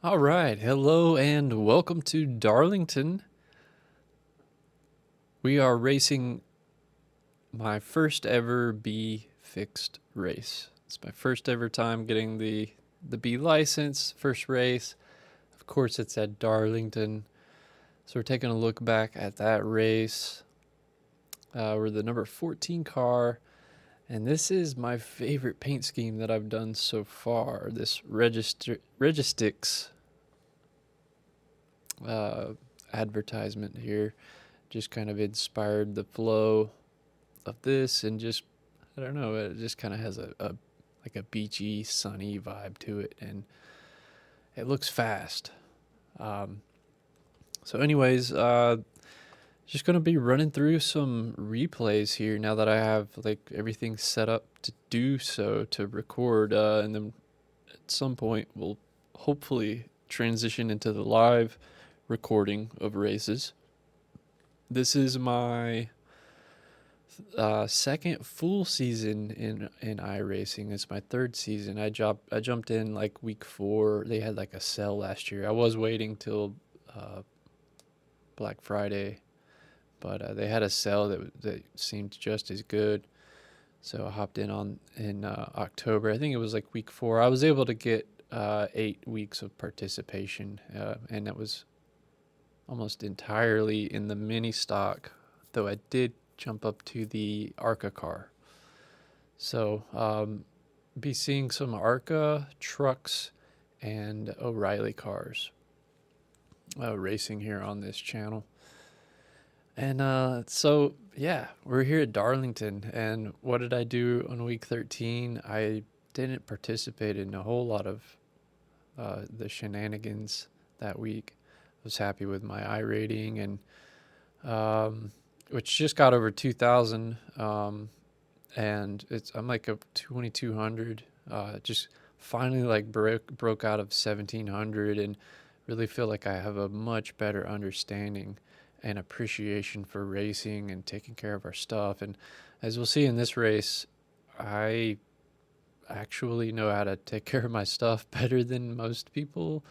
All right, hello and welcome to Darlington. We are racing my first ever B fixed race. It's my first ever time getting the B license, first race. Of course, it's at Darlington. So we're taking a look back at that race. We're the number 14 car, and this is my favorite paint scheme that I've done so far. This Registix uh, advertisement here just kind of inspired the flow of this, and just I don't know, it just kind of has a like a beachy, sunny vibe to it, and it looks fast. Um, so, anyways, just gonna be running through some replays here now that I have like everything set up to do so to record, and then at some point we'll hopefully transition into the live recording of races. This is my second full season in iRacing. It's my third season. I jumped in like week 4. They had like a sale last year. I was waiting till Black Friday, but they had a sale that seemed just as good. So I hopped in October. I think it was like week 4. I was able to get 8 weeks of participation, and that was almost entirely in the mini stock, though I did jump up to the ARCA car. So be seeing some ARCA trucks and O'Reilly cars racing here on this channel. And so yeah, we're here at Darlington, and what did I do on week 13? I didn't participate in a whole lot of the shenanigans that week. Was happy with my I rating, and which just got over 2,000, and I'm like a 2,200. Just finally like broke out of 1,700, and really feel like I have a much better understanding and appreciation for racing and taking care of our stuff. And as we'll see in this race, I actually know how to take care of my stuff better than most people.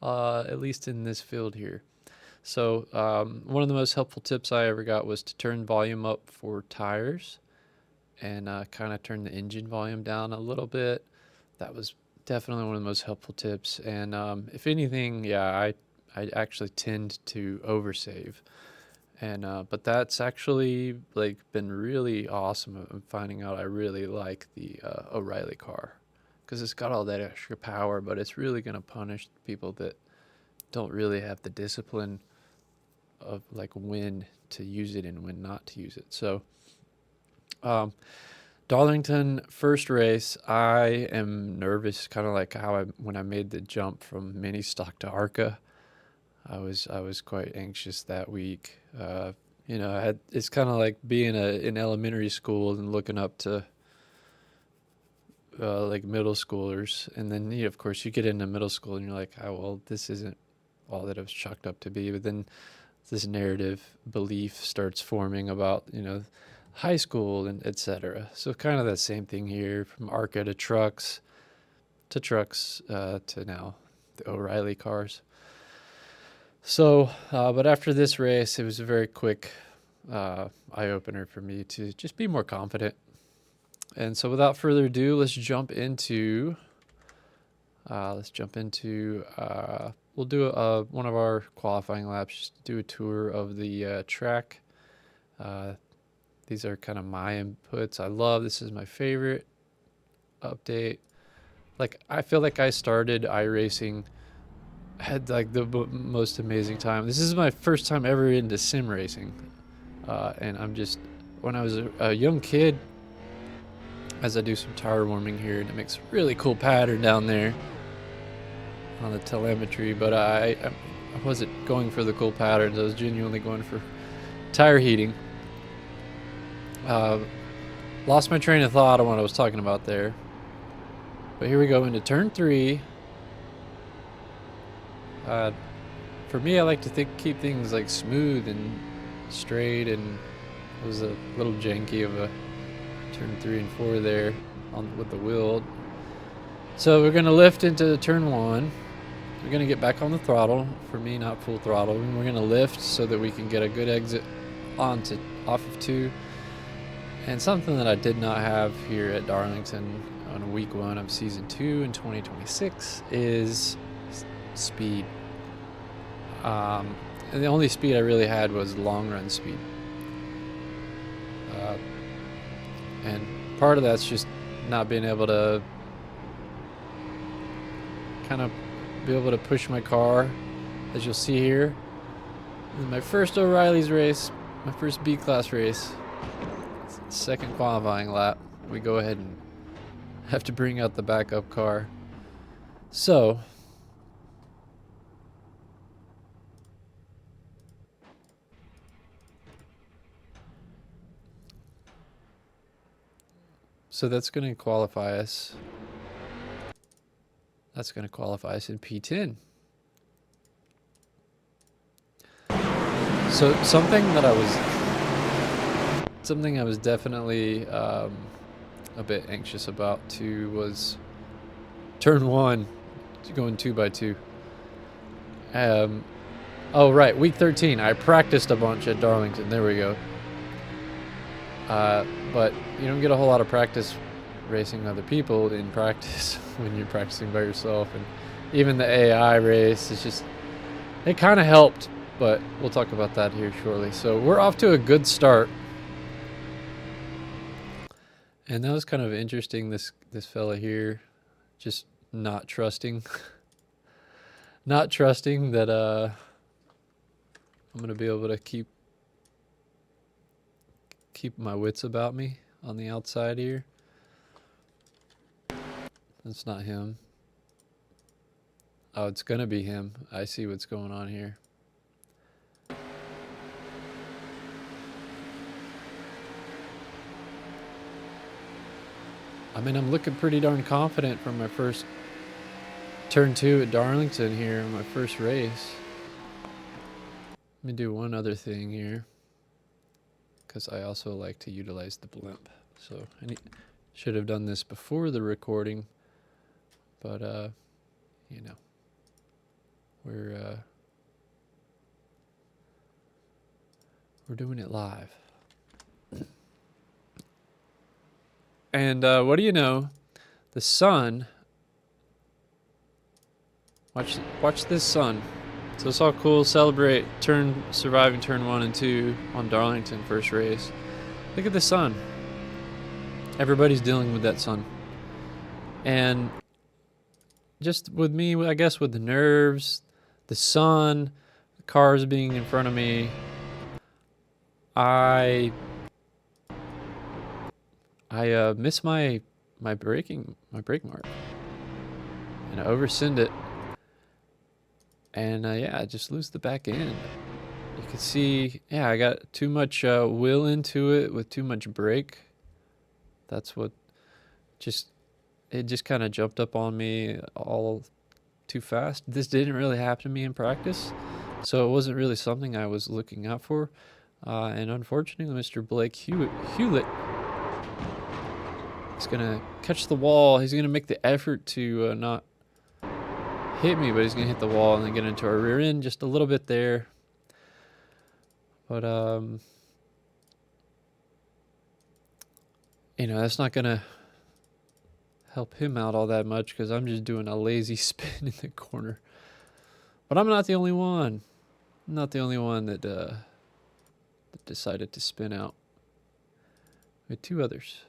At least in this field here. So one of the most helpful tips I ever got was to turn volume up for tires, and kind of turn the engine volume down a little bit. That was definitely one of the most helpful tips. And if anything, yeah, I actually tend to oversave. And but that's actually like been really awesome. I'm finding out I really like the O'Reilly car, because it's got all that extra power, but it's really going to punish people that don't really have the discipline of like when to use it and when not to use it. So Darlington first race, I am nervous, kind of like how when I made the jump from mini stock to ARCA. I was quite anxious that week. It's kind of like being in elementary school and looking up to like middle schoolers, and then of course you get into middle school and you're like, oh well, this isn't all that it was chalked up to be. But then this narrative belief starts forming about high school and etc. So kind of that same thing here, from ARCA to trucks to now the O'Reilly cars. So, but after this race, it was a very quick eye-opener for me to just be more confident. And so without further ado, let's jump into we'll do one of our qualifying laps, just to do a tour of the track. These are kind of my inputs. This is my favorite update. Like, I feel like I started iRacing, had like the most amazing time. This is my first time ever into sim racing. And when I was a young kid, as I do some tire warming here, and it makes a really cool pattern down there on the telemetry, but I wasn't going for the cool patterns. I was genuinely going for tire heating. Lost my train of thought on what I was talking about there. But here we go into turn 3. For me, I like to keep things like smooth and straight, and it was a little janky of a turn 3 and 4 there with the wheel. So we're going to lift into turn 1. we're going to get back on the throttle. For me, not full throttle. And we're going to lift so that we can get a good exit off of 2. And something that I did not have here at Darlington on week 1 of season 2 in 2026 is speed. And the only speed I really had was long run speed. And part of that's just not being able to kind of be able to push my car, as you'll see here. In my first O'Reilly's race, my first B-class race, second qualifying lap, we go ahead and have to bring out the backup car. So that's going to qualify us. That's going to qualify us in P10. So something I was definitely a bit anxious about too was turn 1, going 2x2. Oh right, week 13. I practiced a bunch at Darlington. There we go. But you don't get a whole lot of practice racing other people in practice when you're practicing by yourself. And even the AI race, it's just, it kind of helped, but we'll talk about that here shortly. So we're off to a good start. And that was kind of interesting, this fella here, just not trusting, not trusting that I'm going to be able to keep my wits about me on the outside here. That's not him. Oh, it's gonna be him. I see what's going on here. I mean, I'm looking pretty darn confident from my first turn 2 at Darlington here, my first race. Let me do one other thing here, because I also like to utilize the blimp. So I should have done this before the recording, but you know, we're doing it live. And what do you know? The sun. Watch this sun. So it's all cool. Celebrate surviving turn 1 and 2 on Darlington first race. Look at the sun. Everybody's dealing with that sun. And just with me, I guess, with the nerves, the sun, the cars being in front of me, I miss my brake mark, and I oversend it, and yeah, I just lose the back end. You can see, yeah, I got too much will into it with too much brake. That's what it just kind of jumped up on me all too fast. This didn't really happen to me in practice, so it wasn't really something I was looking out for. And unfortunately, Mr. Blake Hewlett is going to catch the wall. He's going to make the effort to not hit me, but he's going to hit the wall and then get into our rear end just a little bit there. But, you know, that's not going to help him out all that much because I'm just doing a lazy spin in the corner. But I'm not the only one. I'm not the only one that decided to spin out. We had 2 others.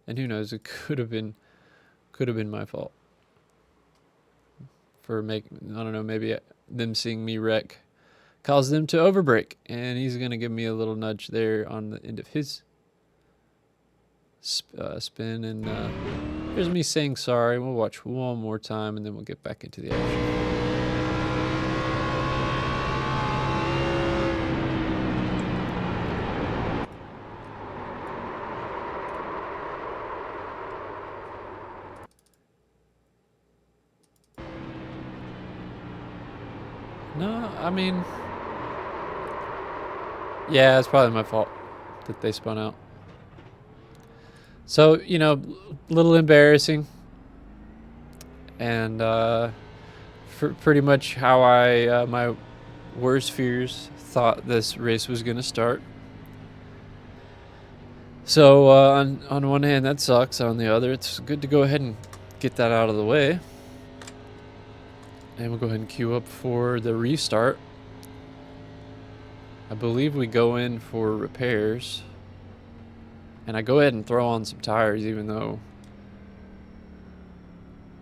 And who knows, it could have been my fault for making, I don't know, maybe them seeing me wreck caused them to overbrake, and he's going to give me a little nudge there on the end of his spin. And here's me saying sorry. We'll watch one more time and then we'll get back into the action. No, I mean, yeah, it's probably my fault that they spun out. So, you know, a little embarrassing. And pretty much how I my worst fears thought this race was gonna start. So on one hand that sucks, on the other it's good to go ahead and get that out of the way. And we'll go ahead and queue up for the restart. I believe we go in for repairs. And I go ahead and throw on some tires, even though...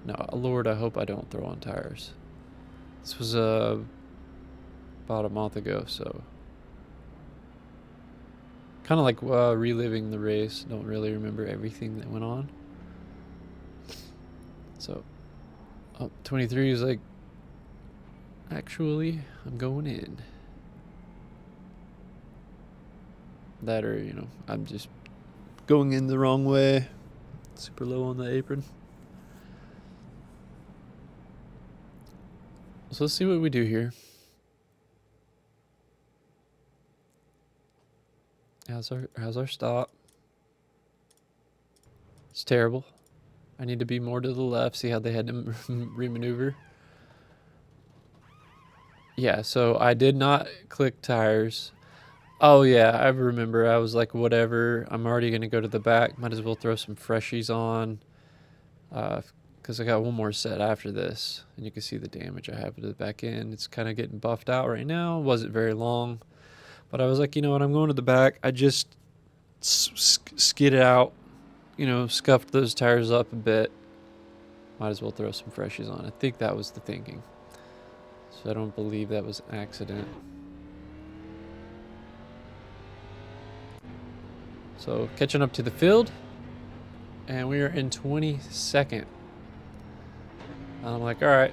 No, Lord, I hope I don't throw on tires. This was about a month ago, so... Kind of like reliving the race. Don't really remember everything that went on. So... Oh, 23 is like... Actually, I'm going in. That or, you know, I'm just going in the wrong way. Super low on the apron. So let's see what we do here. How's our stop? It's terrible. I need to be more to the left. See how they had to remaneuver. Yeah, so I did not click tires. Oh yeah, I remember. I was like, whatever. I'm already gonna go to the back. Might as well throw some freshies on, because I got one more set after this, and you can see the damage I have to the back end. It's kind of getting buffed out right now. Wasn't very long, but I was like, you know what? I'm going to the back. I just skidded out, you know, scuffed those tires up a bit. Might as well throw some freshies on. I think that was the thinking. So I don't believe that was an accident. So catching up to the field, and we are in 22nd. And I'm like, all right,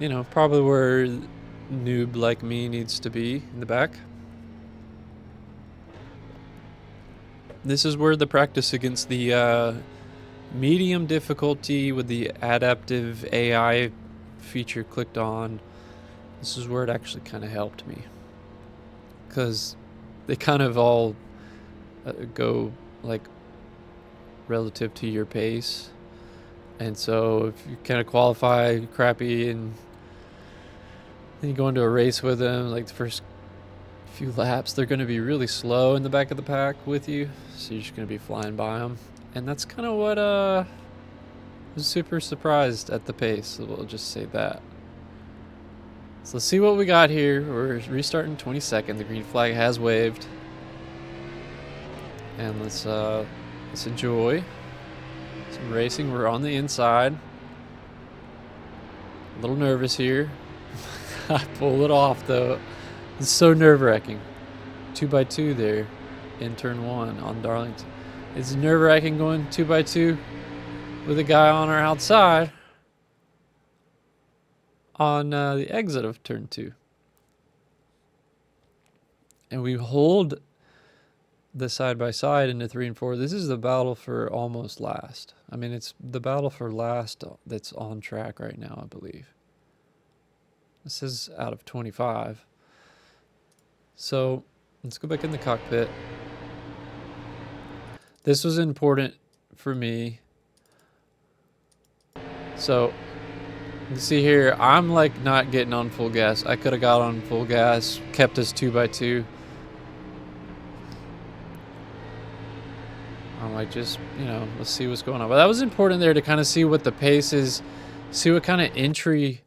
you know, probably where noob like me needs to be in the back. This is where the practice against the medium difficulty with the adaptive AI feature clicked on. This is where it actually kind of helped me, because they kind of all go like relative to your pace, and so if you kind of qualify crappy and then you go into a race with them, like the first few laps, they're going to be really slow in the back of the pack with you, so you're just going to be flying by them. And that's kind of what I was super surprised at the pace, so we'll just say that. So let's see what we got here. We're restarting 22nd. The green flag has waved. And let's enjoy some racing. We're on the inside. A little nervous here. I pull it off though. It's so nerve-wracking. 2x2 there in turn 1 on Darlington. It's nerve-wracking going 2x2 with a guy on our outside on the exit of turn 2. And we hold the side-by-side into 3 and 4. This is the battle for almost last. I mean, it's the battle for last that's on track right now, I believe. This is out of 25. So let's go back in the cockpit. This was important for me. So you see here, I'm like not getting on full gas. I could have got on full gas, kept us 2x2. I'm like, just, you know, let's see what's going on. But that was important there to kind of see what the pace is, see what kind of entry,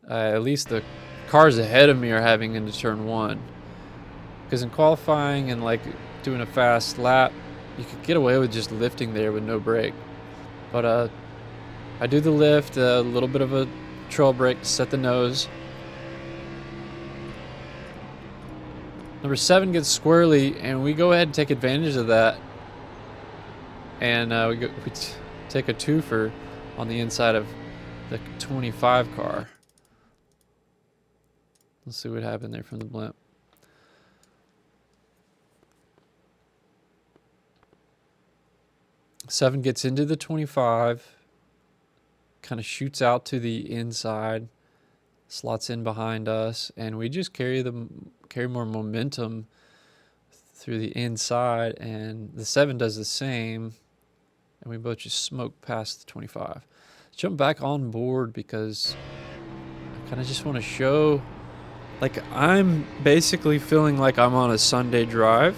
at least the cars ahead of me are having into turn 1. Because in qualifying and like doing a fast lap, you could get away with just lifting there with no brake. But I do the lift, a little bit of a trail brake to set the nose. Number 7 gets squirrely, and we go ahead and take advantage of that. And we take a twofer on the inside of the 25 car. Let's see what happened there from the blimp. Seven gets into the 25, kind of shoots out to the inside, slots in behind us, and we just carry more momentum through the inside, and the 7 does the same, and we both just smoke past the 25. Let's jump back on board because kind of just want to show, like, I'm basically feeling like I'm on a Sunday drive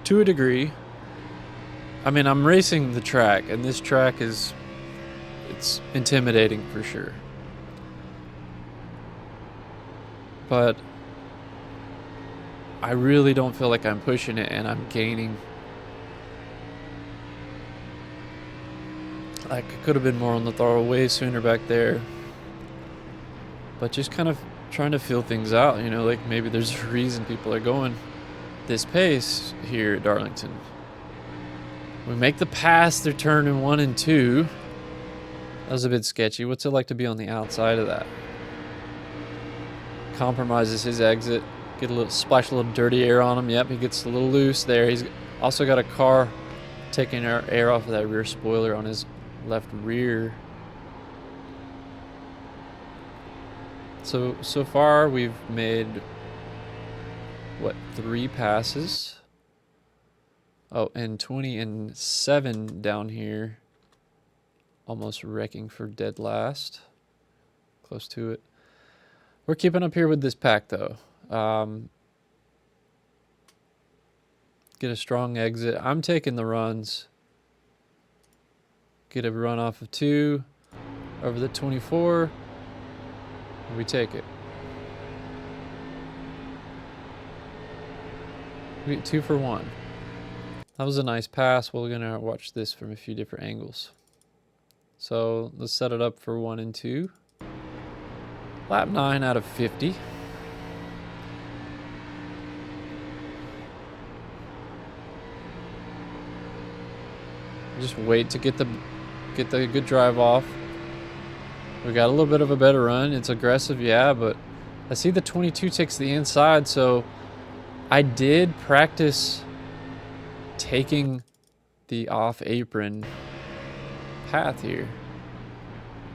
to a degree. I mean, I'm racing the track, and this track it's intimidating for sure. But I really don't feel like I'm pushing it, and I'm gaining. Like, I could have been more on the throttle way sooner back there. But just kind of trying to feel things out, you know, like maybe there's a reason people are going this pace here at Darlington. We make the pass, they're turning 1 and 2. That was a bit sketchy. What's it like to be on the outside of that? Compromises his exit. Get a little splash, a little dirty air on him. Yep, he gets a little loose there. He's also got a car taking air off of that rear spoiler on his left rear. So far we've made, what, 3 passes? Oh, and 20 and 7 down here. Almost wrecking for dead last. Close to it. We're keeping up here with this pack, though. Get a strong exit. I'm taking the runs. Get a run off of 2. Over the 24. And we take it. We get 2 for 1. That was a nice pass. We're going to watch this from a few different angles. So let's set it up for 1 and 2. Lap 9 out of 50. Just wait to get the good drive off. We got a little bit of a better run. It's aggressive, yeah, but I see the 22 takes the inside, so I did practice taking the off apron path here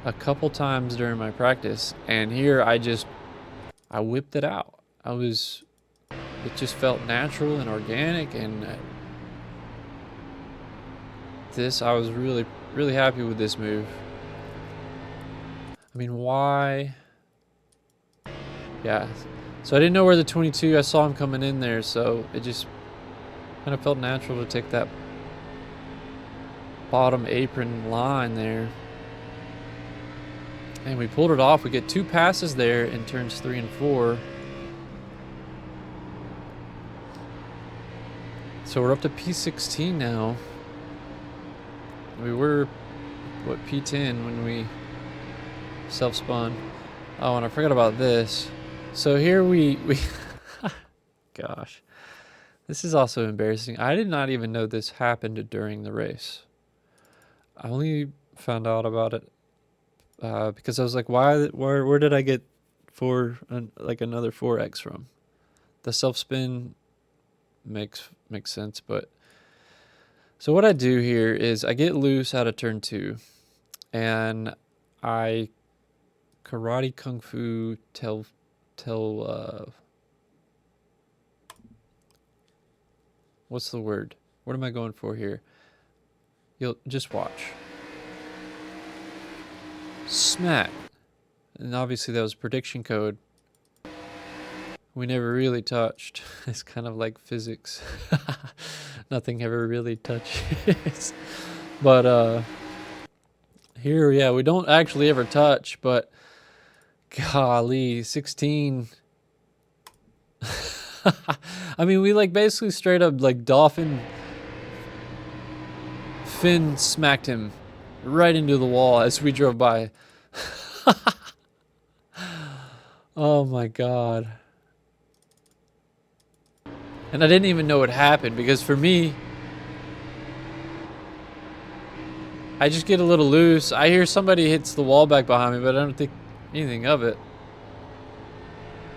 a couple times during my practice, and here I whipped it out. It just felt natural and organic, and I was really, really happy with this move. I mean, why? Yeah. So I didn't know where the 22, I saw him coming in there, so it just kind of felt natural to take that bottom apron line there. And we pulled it off. We get 2 passes there in turns 3 and 4. So we're up to P16 now. We were, what, P10 when we self-spun. Oh, and I forgot about this. So here we gosh. This is also embarrassing. I did not even know this happened during the race. I only found out about it because I was like, where did I get like another 4x from? The self-spin makes sense, but so what I do here is I get loose out of turn 2, and I karate kung fu what's the word? What am I going for here? You'll just watch. Smack. And obviously that was prediction code. We never really touched. It's kind of like physics. Nothing ever really touches. But here, yeah, we don't actually ever touch, but golly, 16. I mean, we like basically straight up like dolphin fin smacked him right into the wall as we drove by. Oh my God. And I didn't even know what happened because for me, I just get a little loose. I hear somebody hits the wall back behind me, but I don't think anything of it.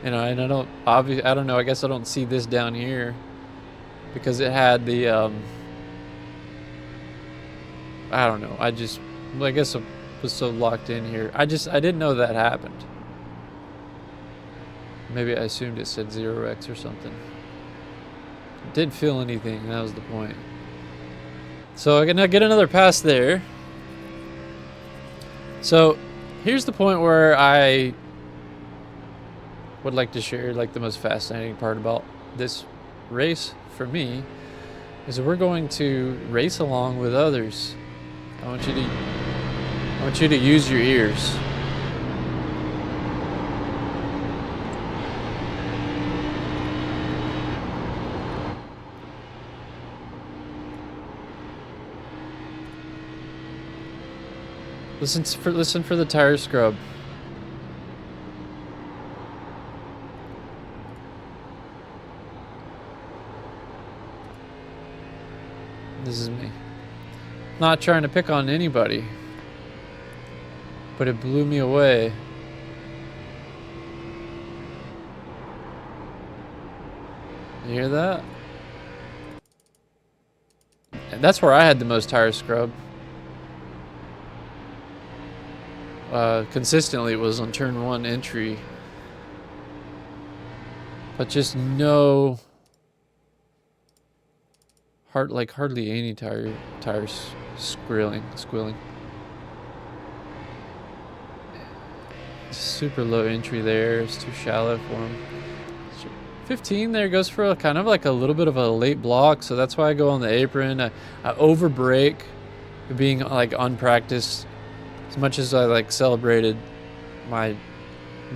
You know, and I don't know, I guess I don't see this down here because it had the, I don't know. I guess I was so locked in here. I didn't know that happened. Maybe I assumed it said 0x or something. Didn't feel anything, that was the point. So I'm gonna get another pass there. So Here's the point where I would like to share like the most fascinating part about this race for me is that we're going to race along with others. I want you to use your ears. Listen for the tire scrub. This is me. Not trying to pick on anybody, but it blew me away. You hear that? And that's where I had the most tire scrub. Consistently it was on turn 1 entry, but just no hardly any tires squealing. Super low entry there. It's too shallow for him. 15 there goes for kind of like a little bit of a late block, so that's why I go on the apron. I over brake, being like unpracticed. As much as I like celebrated my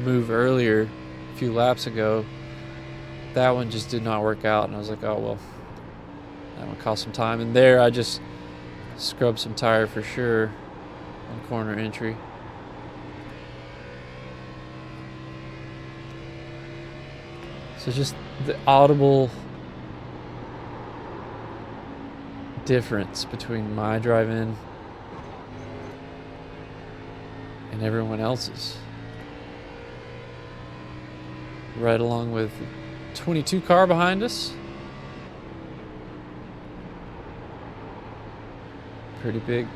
move earlier a few laps ago, that one just did not work out, and I was like, oh well, that one cost some time. And there I just scrubbed some tire for sure on corner entry. So just the audible difference between my drive-in and everyone else's. Right along with 22 car behind us. Pretty big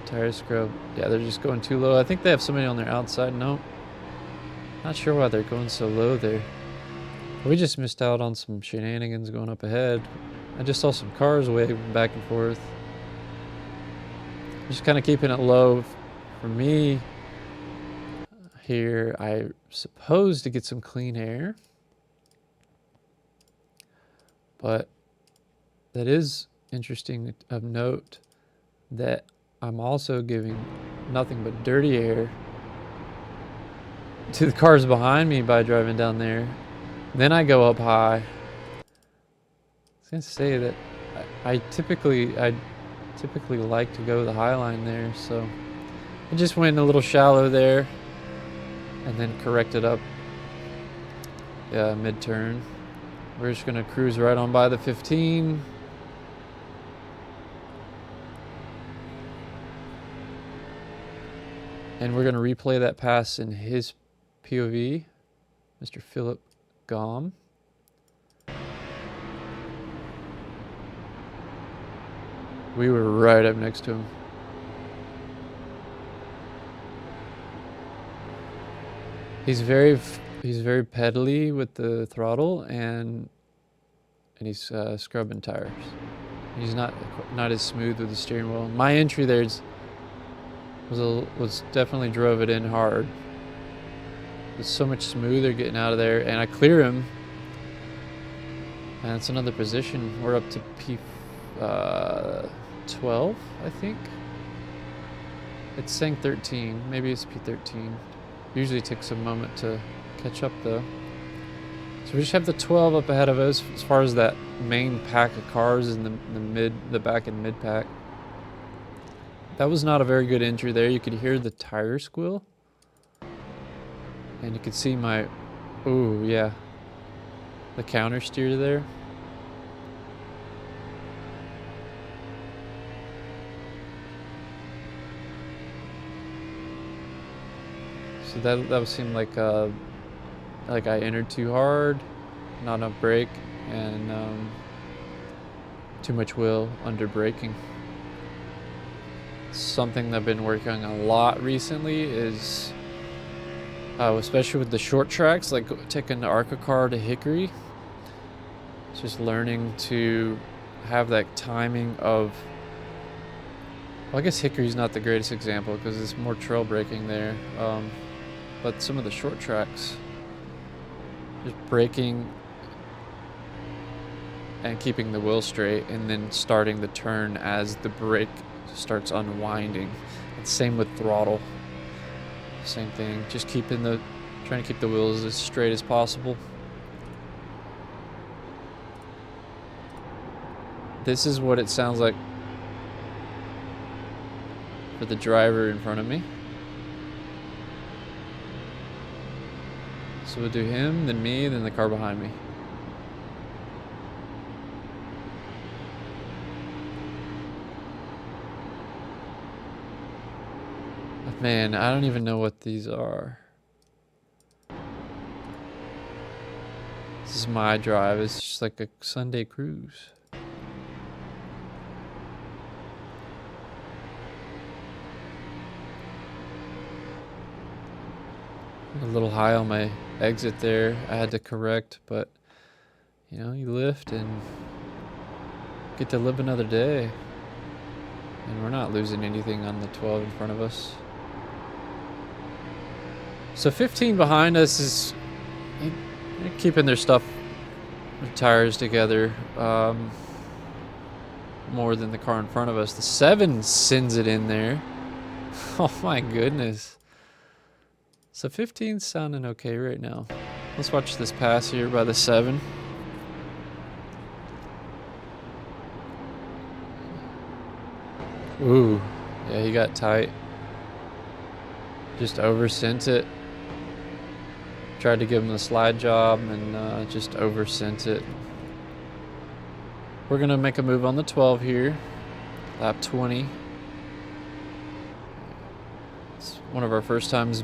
tire scrub. Yeah, they're just going too low. I think they have somebody on their outside. No. Not sure why they're going so low there. We just missed out on some shenanigans going up ahead. I just saw some cars waving back and forth. Just kind of keeping it low for me here. I supposed to get some clean air, but that is interesting of note that I'm also giving nothing but dirty air to the cars behind me by driving down there. Then I go up high. I was gonna say that I typically like to go the high line there, so I just went a little shallow there and then corrected up mid-turn. We're just gonna cruise right on by the 15. And we're gonna replay that pass in his POV, Mr. Philip Gom. We were right up next to him. He's very pedally with the throttle, and he's scrubbing tires. He's not as smooth with the steering wheel. My entry there was definitely drove it in hard. It's so much smoother getting out of there, and I clear him, and it's another position. We're up to P12, I think. It's saying 13. Maybe it's P13. Usually it takes a moment to catch up though. So we just have the 12 up ahead of us as far as that main pack of cars in the back and mid pack. That was not a very good entry there. You could hear the tire squeal. And you could see my, ooh, yeah, the counter steer there. So that would seem like I entered too hard, not enough brake, and too much wheel under braking. Something that I've been working on a lot recently is, especially with the short tracks, like taking the ARCA car to Hickory, it's just learning to have that timing of Well, I guess Hickory's not the greatest example because it's more trail braking there. But some of the short tracks, just braking and keeping the wheel straight and then starting the turn as the brake starts unwinding. And same with throttle. Same thing, just trying to keep the wheels as straight as possible. This is what it sounds like for the driver in front of me. So we'll do him, then me, then the car behind me. Man, I don't even know what these are. This is my drive. It's just like a Sunday cruise. A little high on my exit there. I had to correct, but you know, you lift and get to live another day. And we're not losing anything on the 12 in front of us. So 15 behind us is keeping their stuff, their tires together more than the car in front of us. The 7 sends it in there. Oh my goodness. So 15's sounding okay right now. Let's watch this pass here by the 7. Ooh, yeah, he got tight. Just oversent it. Tried to give him the slide job and just oversent it. We're gonna make a move on the 12 here. Lap 20. It's one of our first times,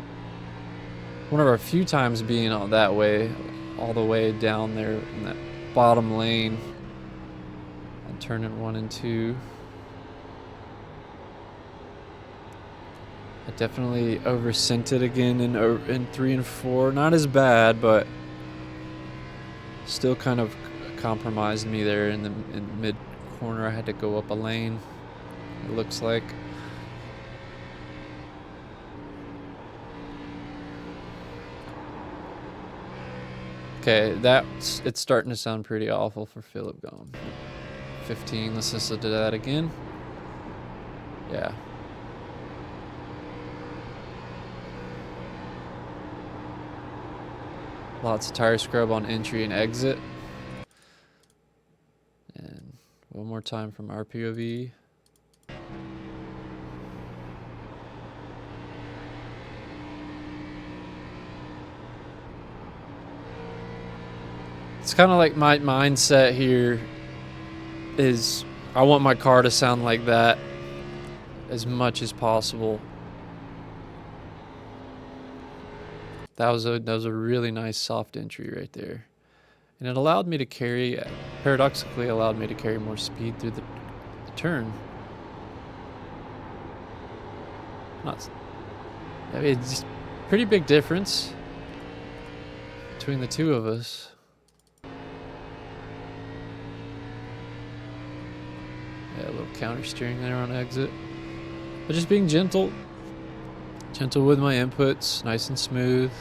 one of our few times being all that way, all the way down there in that bottom lane. And turning 1 and 2. I definitely oversent it again in 3 and 4. Not as bad, but still kind of compromised me there in the mid corner. I had to go up a lane, it looks like. Okay, it's starting to sound pretty awful for Philip going. 15, let's listen to that again. Yeah. Lots of tire scrub on entry and exit. And one more time from our POV. It's kind of like my mindset here is I want my car to sound like that as much as possible. That was a really nice soft entry right there. And it allowed me to carry, paradoxically allowed me to carry more speed through the turn. I mean, it's pretty big difference between the two of us. Yeah, a little counter steering there on exit. But just being gentle. Gentle with my inputs, nice and smooth.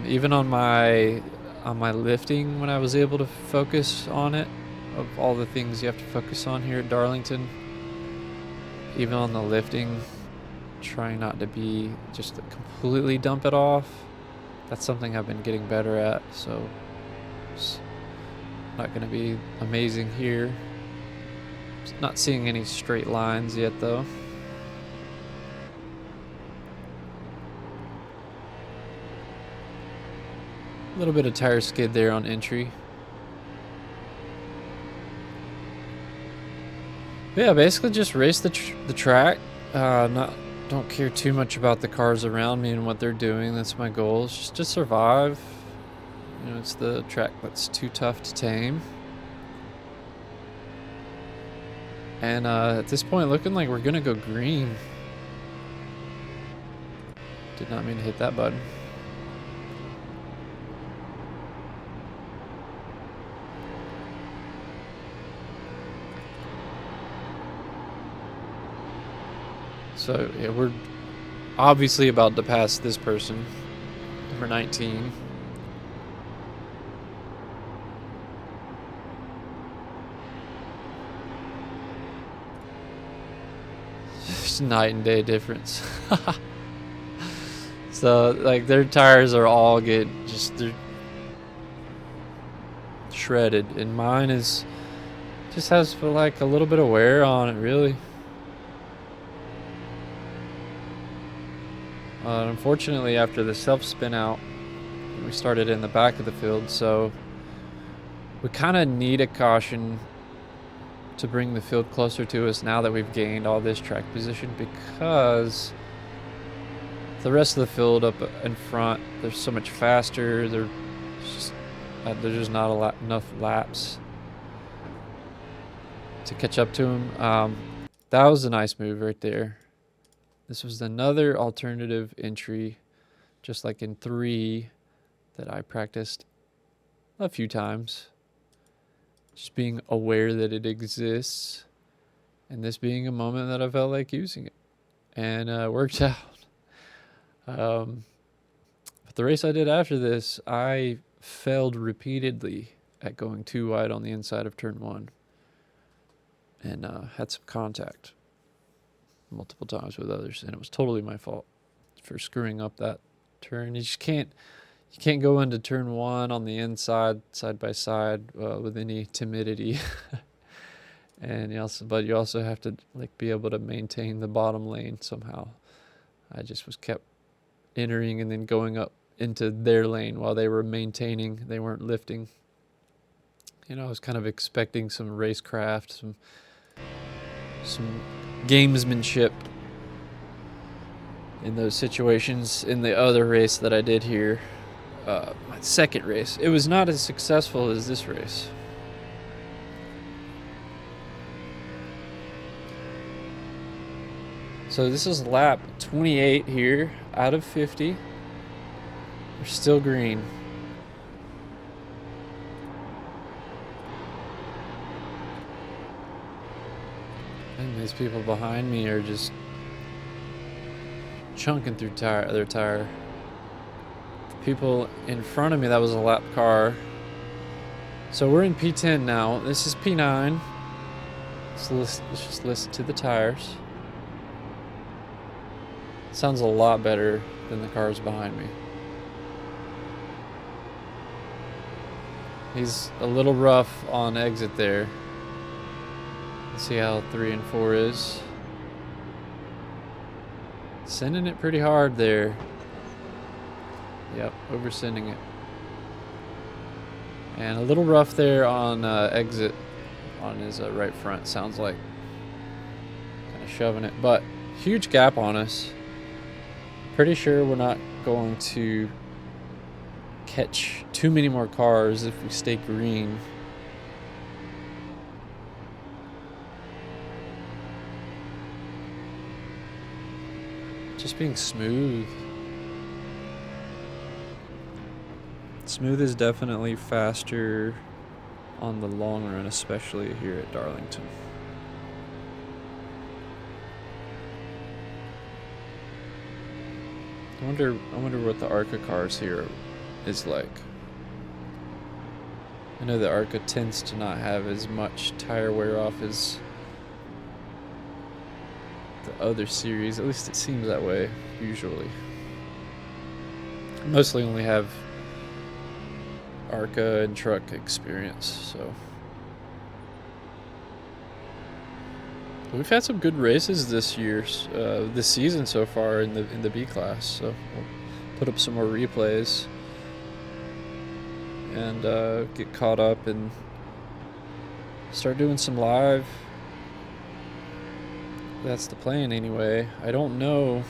Even on my lifting, when I was able to focus on it, of all the things you have to focus on here at Darlington, even on the lifting, trying not to be just to completely dump it off. That's something I've been getting better at. So it's not going to be amazing here. Not seeing any straight lines yet, though. A little bit of tire skid there on entry. But yeah, basically just race the track. Don't care too much about the cars around me and what they're doing. That's my goal. It's just to survive. You know, it's the track that's too tough to tame. And at this point, looking like we're gonna go green. Did not mean to hit that button. So yeah, we're obviously about to pass this person, number 19. It's night and day difference. So like their tires are all they're shredded, and mine is just has like a little bit of wear on it, really. Unfortunately, after the self spin out, we started in the back of the field, so we kind of need a caution to bring the field closer to us now that we've gained all this track position, because the rest of the field up in front, they're so much faster. There's just not enough laps to catch up to them. That was a nice move right there. This was another alternative entry, just like in 3, that I practiced a few times. Just being aware that it exists, and this being a moment that I felt like using it, and worked out. But the race I did after this, I failed repeatedly at going too wide on the inside of turn 1, and had some contact multiple times with others, and it was totally my fault for screwing up that turn. You can't go into turn 1 on the inside, side by side, with any timidity. And you also have to like be able to maintain the bottom lane somehow. I just was kept entering and then going up into their lane while they were maintaining. They weren't lifting. I was kind of expecting some racecraft, some gamesmanship in those situations. In the other race that I did here, my second race, it was not as successful as this race. So this is lap 28 here out of 50. We're still green. And these people behind me are just chunking through their tire. The people in front of me, that was a lap car. So we're in P10 now. This is P9. Let's just listen to the tires. Sounds a lot better than the cars behind me. He's a little rough on exit there. Let's see how 3 and 4 is. Sending it pretty hard there. Yep, oversending it. And a little rough there on exit on his right front, sounds like. Kind of shoving it, but huge gap on us. Pretty sure we're not going to catch too many more cars if we stay green. Just being smooth. Smooth is definitely faster on the long run, especially here at Darlington. I wonder what the ARCA cars here is like. I know the ARCA tends to not have as much tire wear off as the other series. At least it seems that way, usually. Mostly only have ARCA and truck experience, so. We've had some good races this season so far in the B class. So we'll put up some more replays and get caught up and start doing some live. That's the plan anyway. I don't know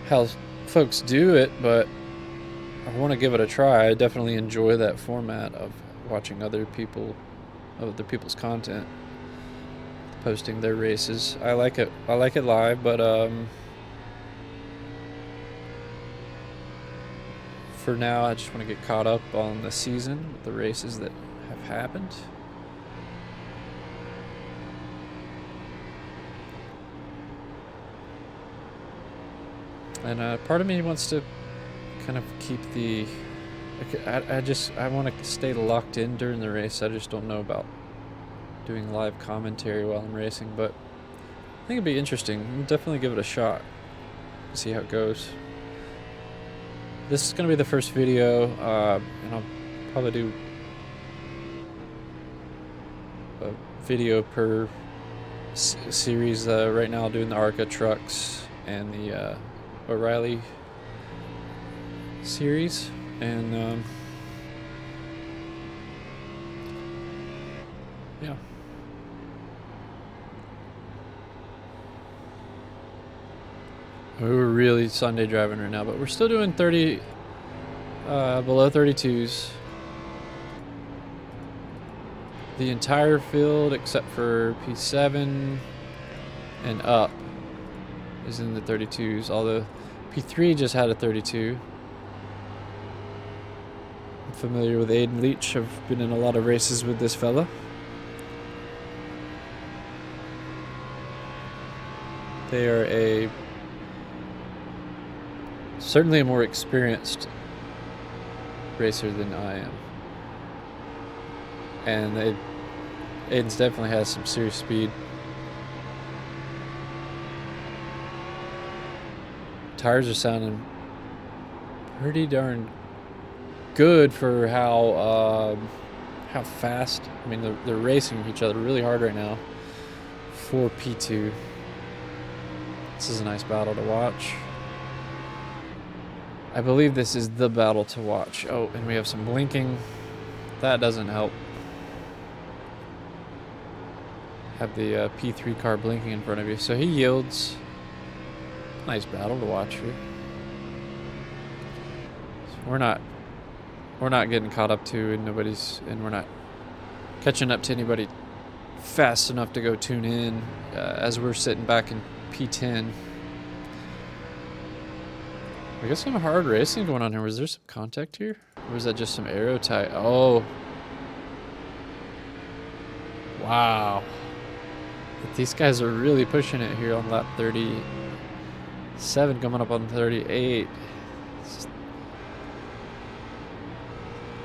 how folks do it, but I want to give it a try. I definitely enjoy that format of watching other people's content, posting their races. I like it live, but for now I just want to get caught up on the season with the races that have happened. And part of me wants to kind of keep the... I want to stay locked in during the race. I just don't know about doing live commentary while I'm racing, but I think it'd be interesting. I'll definitely give it a shot. See how it goes. This is going to be the first video, and I'll probably do a video per series. Right now, doing the ARCA trucks and the O'Reilly series, and yeah. We're really Sunday driving right now, but we're still doing 30 below 32s. The entire field except for P7 and up is in the 32s, although P3 just had a 32. I'm familiar with Aiden Leach. I've been in a lot of races with this fella. They are certainly a more experienced racer than I am. And Aiden's definitely has some serious speed. Tires are sounding pretty darn good for how fast. I mean, they're racing each other really hard right now for P2. This is a nice battle to watch. I believe this is the battle to watch. Oh, and we have some blinking. That doesn't help. Have the P3 car blinking in front of you. So he yields. Nice battle to watch here. So we're not getting caught up to, and we're not catching up to anybody fast enough to go tune in as we're sitting back in P10. I guess some hard racing going on here. Was there some contact here? Or was that just some aero tie? Oh. Wow. These guys are really pushing it here on lap 37, coming up on 38.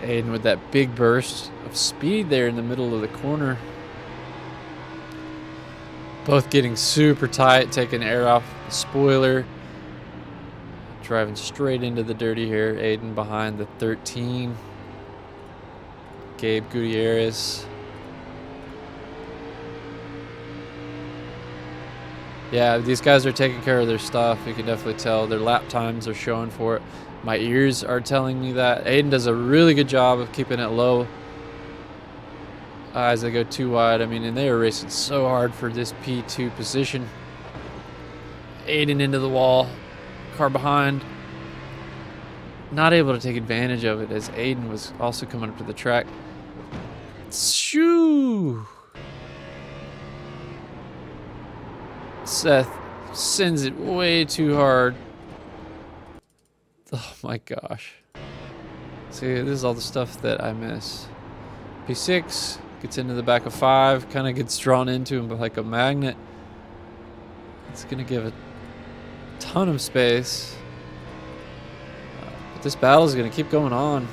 Aiden with that big burst of speed there in the middle of the corner. Both getting super tight, taking air off the spoiler. Driving straight into the dirty here. Aiden behind the 13. Gabe Gutierrez. Yeah, these guys are taking care of their stuff. You can definitely tell. Their lap times are showing for it. My ears are telling me that. Aiden does a really good job of keeping it low as they go too wide. I mean, and they are racing so hard for this P2 position. Aiden into the wall. Car behind. Not able to take advantage of it as Aiden was also coming up to the track. Shoo! Seth sends it way too hard. Oh my gosh. See, this is all the stuff that I miss. P6 gets into the back of 5, kind of gets drawn into him like a magnet. It's going to give a ton of space. But this battle is going to keep going on.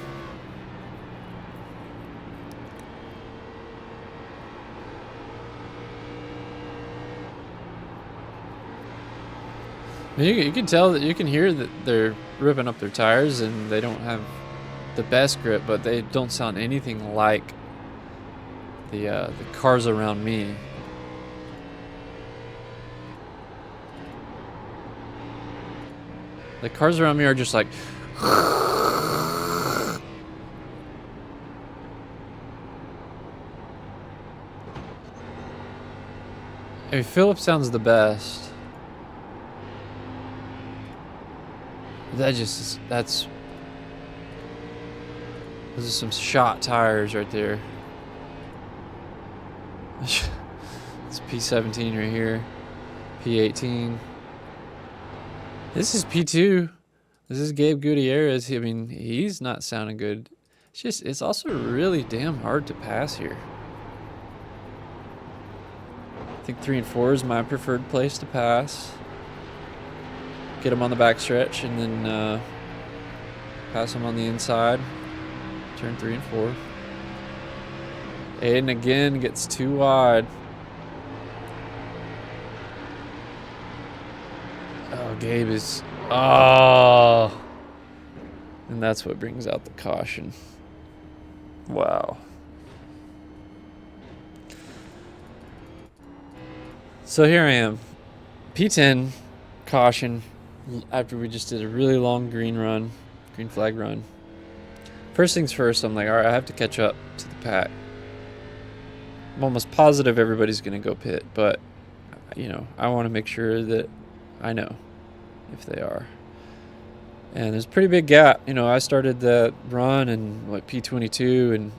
You can tell that, you can hear that they're ripping up their tires and they don't have the best grip, but they don't sound anything like the cars around me. The cars around me are just like... I mean, Philip sounds the best. Those are some shot tires right there. It's P17 right here. P18. This is P2. This is Gabe Gutierrez. I mean, he's not sounding good. It's also really damn hard to pass here. I think 3 and 4 is my preferred place to pass. get them on the back stretch, and then pass them on the inside. Turn 3 and 4. Aiden again gets too wide. Oh, Gabe is... Oh! And that's what brings out the caution. Wow. So here I am. P10, caution, after we just did a really long green flag run. First things first, I'm like, all right, I have to catch up to the pack. I'm almost positive everybody's going to go pit, but, you know, I want to make sure that I know if they are. And there's a pretty big gap. You know, I started the run in P22 and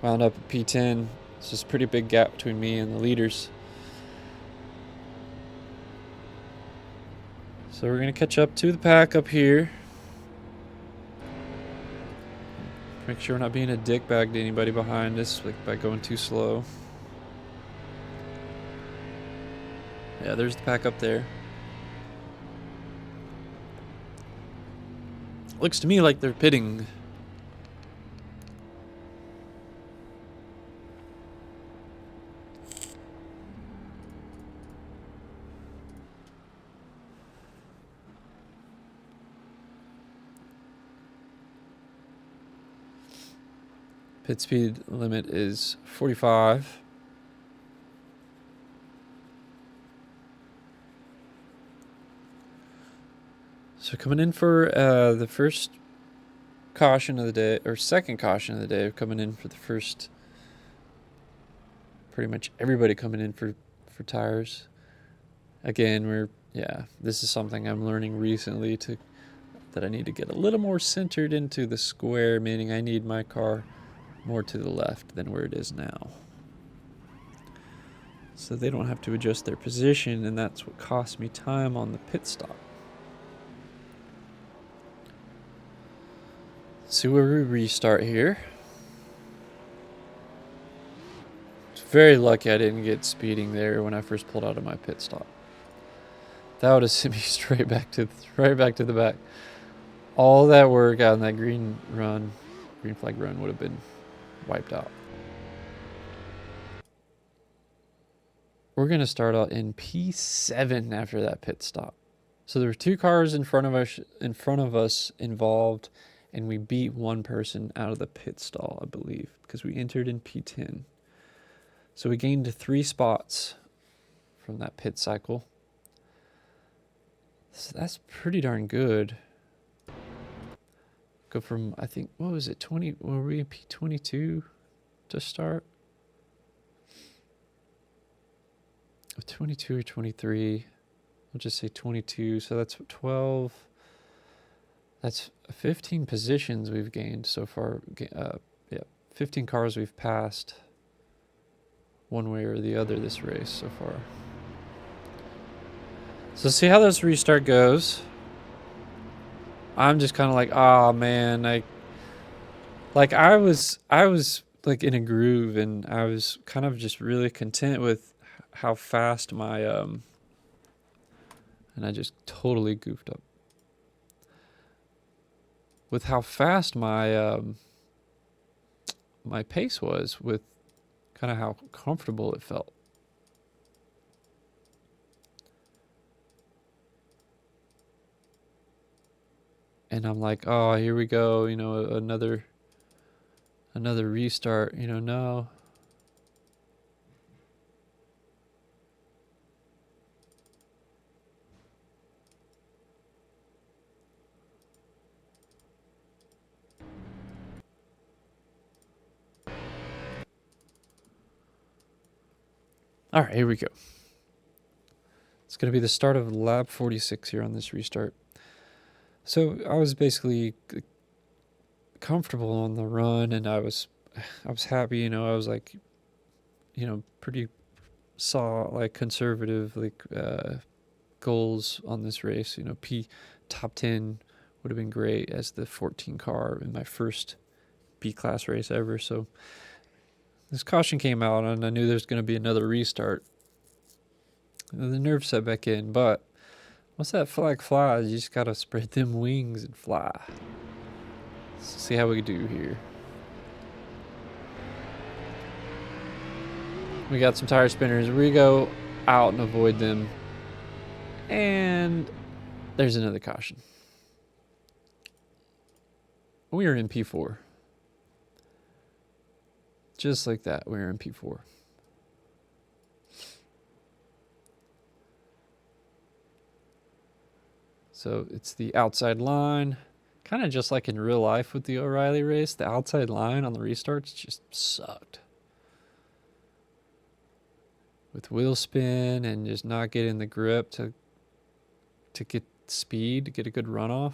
wound up at P10. It's just a pretty big gap between me and the leaders. So we're going to catch up to the pack up here. Make sure we're not being a dickbag to anybody behind us by going too slow. Yeah, there's the pack up there. Looks to me like they're pitting. Pit speed limit is 45. So coming in for the first caution of the day, or second caution of the day, coming in for the first, pretty much everybody coming in for tires. Again, this is something I'm learning recently that I need to get a little more centered into the square, meaning I need my car more to the left than where it is now. So they don't have to adjust their position, and that's what cost me time on the pit stop. So we restart here. It's very lucky I didn't get speeding there when I first pulled out of my pit stop. That would have sent me right back to the back. All that work out in that green flag run would have been wiped out. We're going to start out in P7 after that pit stop. So there were 2 cars in front of us involved, and we beat one person out of the pit stall, I believe, because we entered in P10. So we gained 3 spots from that pit cycle. So that's pretty darn good. Go from, I think, what was it, 20, were we in P22 to start? 22 or 23. We'll just say 22. So that's 12. That's 15 positions we've gained so far. 15 cars we've passed one way or the other this race so far. So see how this restart goes. I'm just kind of like, oh man, I was like in a groove, and I was kind of just really content with how fast my and I just totally goofed up with how fast my my pace was, with kind of how comfortable it felt. And I'm like, oh, here we go, you know, another restart, you know, no. All right, here we go. It's going to be the start of lap 46 here on this restart. So I was basically comfortable on the run, and I was happy, you know. I was like, you know, pretty conservative goals on this race. You know, top 10 would have been great as the 14 car in my first B class race ever. So this caution came out, and I knew there's going to be another restart. The nerves set back in, but Once that flag flies, you just gotta spread them wings and fly. Let's see how we do here. We got some tire spinners. We go out and avoid them. And there's another caution. We are in P4. Just like that, we're in P4. So it's the outside line. Kind of just like in real life with the O'Reilly race. The outside line on the restarts just sucked. With wheel spin and just not getting the grip to get speed, to get a good runoff.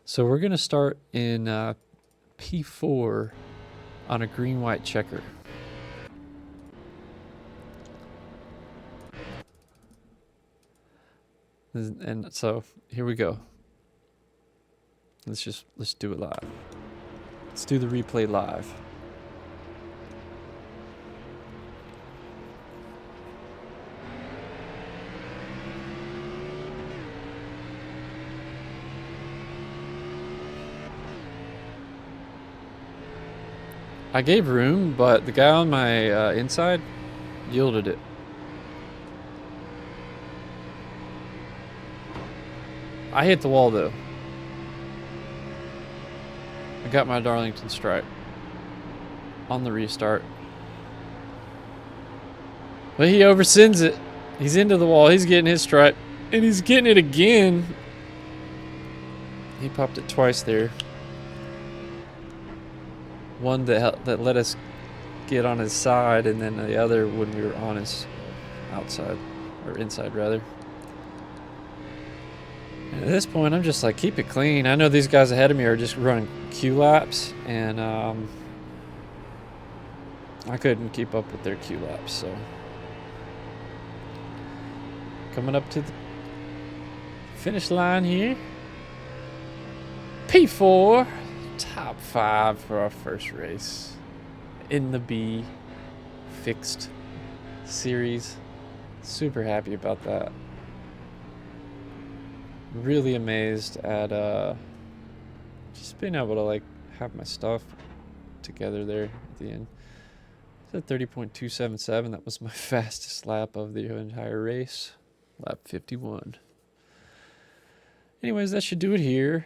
So we're going to start in P4 on a green-white checker. And so here we go. Let's do it live. Let's do the replay live. I gave room, but the guy on my inside yielded it. I hit the wall though. I got my Darlington stripe on the restart. But he oversends it. He's into the wall. He's getting his stripe. And he's getting it again. He popped it twice there. One that let us get on his side, and then the other when we were on his outside, or inside rather. And at this point, I'm just like, keep it clean. I know these guys ahead of me are just running Q laps, and I couldn't keep up with their Q laps, so. Coming up to the finish line here. P4. Top 5 for our first race in the B fixed series. Super happy about that. Really amazed at just being able to like have my stuff together there at the end. It's at 30.277. That was my fastest lap of the entire race. Lap 51. Anyways, that should do it here.